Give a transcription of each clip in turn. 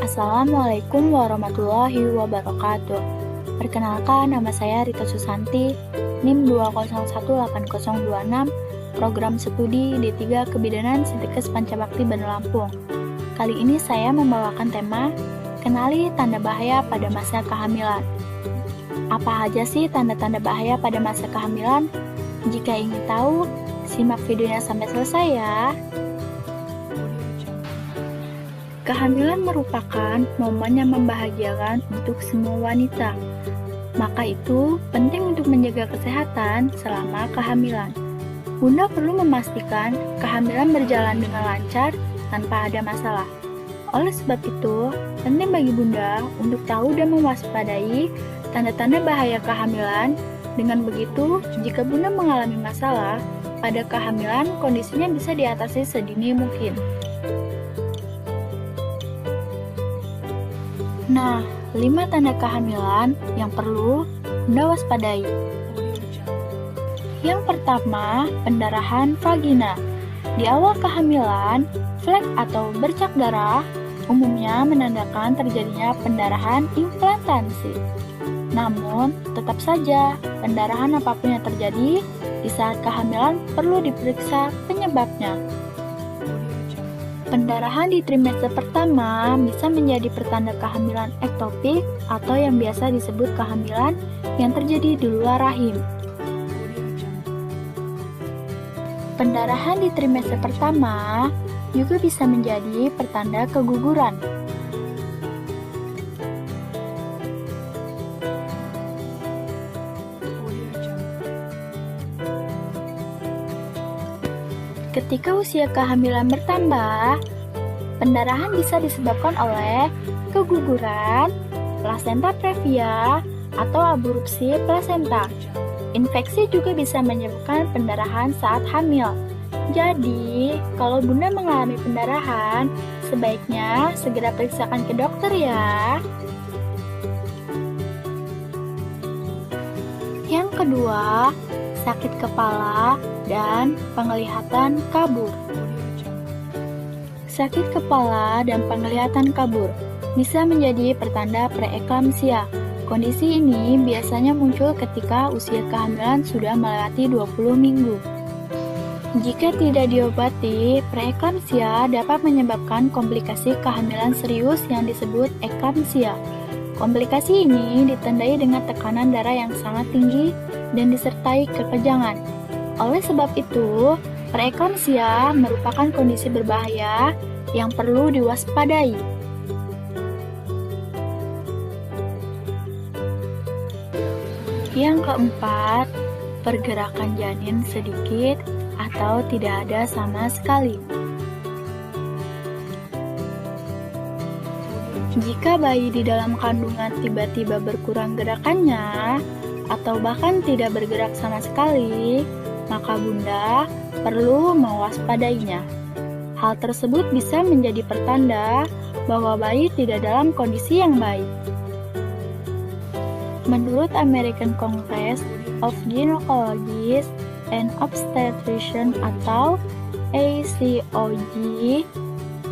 Assalamualaikum warahmatullahi wabarakatuh. Perkenalkan, nama saya Rita Susanti, NIM 2018026, Program Studi D3 Kebidanan Sintetis Pancabakti Bandar Lampung. Kali ini saya membawakan tema Kenali Tanda Bahaya pada Masa Kehamilan. Apa aja sih tanda-tanda bahaya pada masa kehamilan? Jika ingin tahu, simak videonya sampai selesai ya. Kehamilan merupakan momen yang membahagiakan untuk semua wanita. Maka itu penting untuk menjaga kesehatan selama kehamilan. Bunda perlu memastikan kehamilan berjalan dengan lancar tanpa ada masalah. Oleh sebab itu, penting bagi Bunda untuk tahu dan mewaspadai tanda-tanda bahaya kehamilan. Dengan begitu, jika Bunda mengalami masalah pada kehamilan, kondisinya bisa diatasi sedini mungkin. Nah, 5 tanda kehamilan yang perlu Bunda waspadai. Yang pertama, pendarahan vagina. Di awal kehamilan, flek atau bercak darah umumnya menandakan terjadinya pendarahan implantasi. Namun, tetap saja, pendarahan apapun yang terjadi di saat kehamilan perlu diperiksa penyebabnya. Pendarahan di trimester pertama bisa menjadi pertanda kehamilan ektopik atau yang biasa disebut kehamilan yang terjadi di luar rahim. Pendarahan di trimester pertama juga bisa menjadi pertanda keguguran. Ketika usia kehamilan bertambah, pendarahan bisa disebabkan oleh keguguran, plasenta previa, atau abrupsi plasenta. Infeksi juga bisa menyebabkan pendarahan saat hamil. Jadi, kalau Bunda mengalami pendarahan, sebaiknya segera periksakan ke dokter ya. Yang kedua, sakit kepala dan penglihatan kabur. Sakit kepala dan penglihatan kabur bisa menjadi pertanda preeklamsia. Kondisi ini biasanya muncul ketika usia kehamilan sudah melewati 20 minggu. Jika tidak diobati, preeklamsia dapat menyebabkan komplikasi kehamilan serius yang disebut eklamsia. Komplikasi ini ditandai dengan tekanan darah yang sangat tinggi dan disertai kekejangan. Oleh sebab itu, preeklamsia merupakan kondisi berbahaya yang perlu diwaspadai. Yang keempat, pergerakan janin sedikit atau tidak ada sama sekali. Jika bayi di dalam kandungan tiba-tiba berkurang gerakannya atau bahkan tidak bergerak sama sekali, maka Bunda perlu mewaspadainya. Hal tersebut bisa menjadi pertanda bahwa bayi tidak dalam kondisi yang baik. Menurut American Congress of Gynecologists and Obstetricians atau ACOG,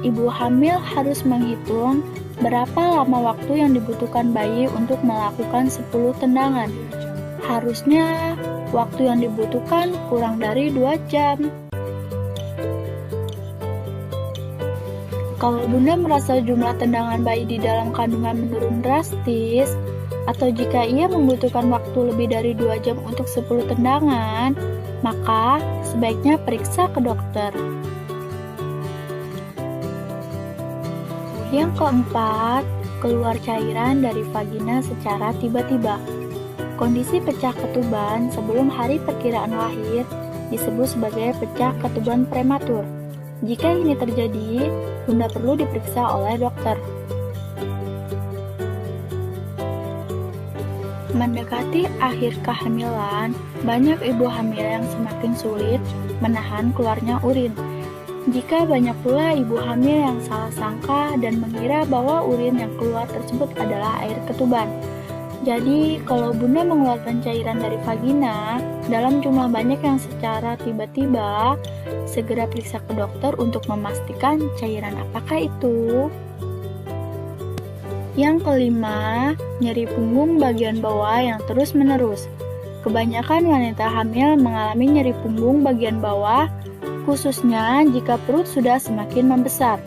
ibu hamil harus menghitung berapa lama waktu yang dibutuhkan bayi untuk melakukan 10 tendangan. Harusnya waktu yang dibutuhkan kurang dari 2 jam. Kalau Bunda merasa jumlah tendangan bayi di dalam kandungan menurun drastis, atau jika ia membutuhkan waktu lebih dari 2 jam untuk 10 tendangan, maka sebaiknya periksa ke dokter. Yang keempat, keluar cairan dari vagina secara tiba-tiba. Kondisi pecah ketuban sebelum hari perkiraan lahir disebut sebagai pecah ketuban prematur. Jika ini terjadi, Bunda perlu diperiksa oleh dokter. Mendekati akhir kehamilan, banyak ibu hamil yang semakin sulit menahan keluarnya urin. Jika banyak pula ibu hamil yang salah sangka dan mengira bahwa urin yang keluar tersebut adalah air ketuban. Jadi, kalau Bunda mengeluarkan cairan dari vagina dalam jumlah banyak yang secara tiba-tiba, segera periksa ke dokter untuk memastikan cairan apakah itu. Yang kelima, nyeri punggung bagian bawah yang terus-menerus. Kebanyakan wanita hamil mengalami nyeri punggung bagian bawah, khususnya jika perut sudah semakin membesar.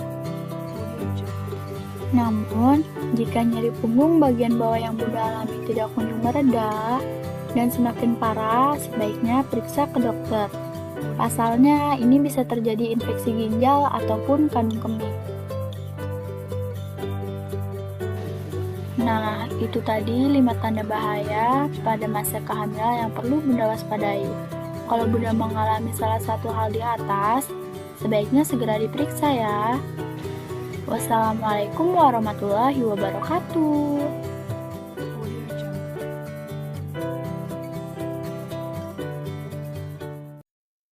Namun, jika nyeri punggung bagian bawah yang Bunda alami tidak kunjung mereda dan semakin parah, sebaiknya periksa ke dokter. Pasalnya, ini bisa terjadi infeksi ginjal ataupun kandung kemih. Nah, itu tadi 5 tanda bahaya pada masa kehamilan yang perlu Bunda waspadai. Kalau Bunda mengalami salah satu hal di atas, sebaiknya segera diperiksa ya. Wassalamualaikum warahmatullahi wabarakatuh.